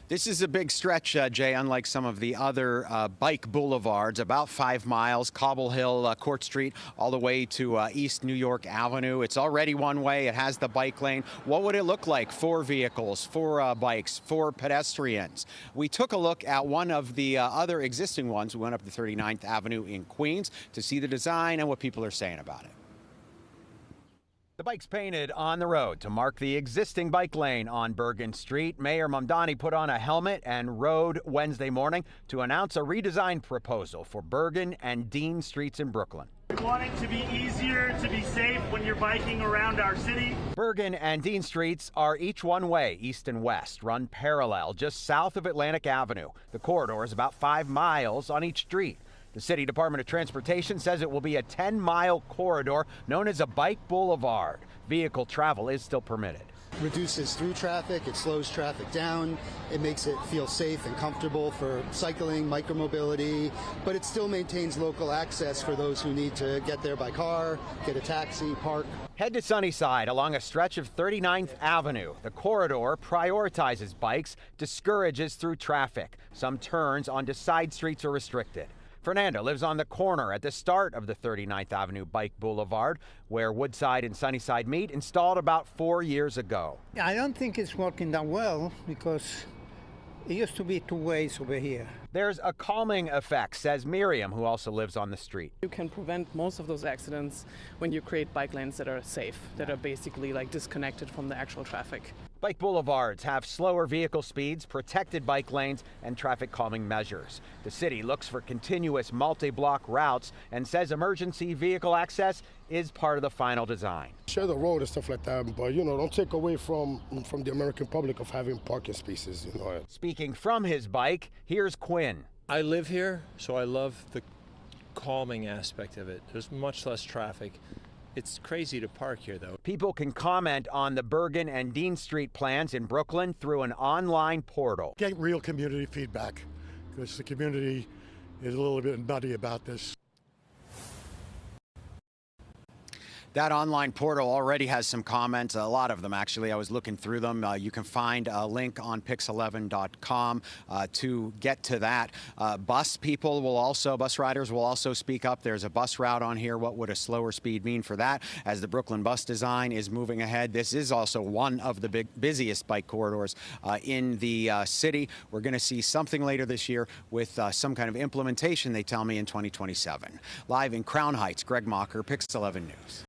This is a big stretch, Jay, unlike some of the other bike boulevards, about 5 miles, Cobble Hill, Court Street, all the way to East New York Avenue. It's already one way. It has the bike lane. What would it look like for vehicles, for bikes, for pedestrians? We took a look at one of the other existing ones. We went up to 39th Avenue in Queens to see the design and what people are saying about it. The bike's painted on the road to mark the existing bike lane on Bergen Street. Mayor Mamdani put on a helmet and rode Wednesday morning to announce a redesigned proposal for Bergen and Dean Streets in Brooklyn. We want it to be easier to be safe when you're biking around our city. Bergen and Dean Streets are each one way, east and west, run parallel just south of Atlantic Avenue. The corridor is about 5 miles on each street. The City Department of Transportation says it will be a 10-mile corridor known as a bike boulevard. Vehicle travel is still permitted. Reduces through traffic, it slows traffic down, it makes it feel safe and comfortable for cycling, micromobility, but it still maintains local access for those who need to get there by car, get a taxi, park. Head to Sunnyside along a stretch of 39th Avenue. The corridor prioritizes bikes, discourages through traffic. Some turns onto side streets are restricted. Fernando lives on the corner at the start of the 39th Avenue Bike Boulevard, where Woodside and Sunnyside meet, installed about 4 years ago. I don't think it's working that well because it used to be 2 ways over here. There's a calming effect, says Miriam, who also lives on the street. You can prevent most of those accidents when you create bike lanes that are safe, that are basically like disconnected from the actual traffic. Bike boulevards have slower vehicle speeds, protected bike lanes, and traffic calming measures. The city looks for continuous multi-block routes and says emergency vehicle access is part of the final design. Share the road and stuff like that, but don't take away from the American public of having parking spaces. Speaking from his bike, here's Quinn. I live here, so I love the calming aspect of it. There's much less traffic. It's crazy to park here, though. People can comment on the Bergen and Dean Street plans in Brooklyn through an online portal. Get real community feedback, because the community is a little bit nutty about this. That online portal already has some comments, a lot of them actually. I was looking through them. You can find a link on pix11.com to get to that. Bus riders will also speak up. There's a bus route on here. What would a slower speed mean for that? As the Brooklyn bus design is moving ahead, this is also one of the busiest bike corridors in the city. We're going to see something later this year with some kind of implementation, they tell me, in 2027. Live in Crown Heights, Greg Mocker, Pix11 News.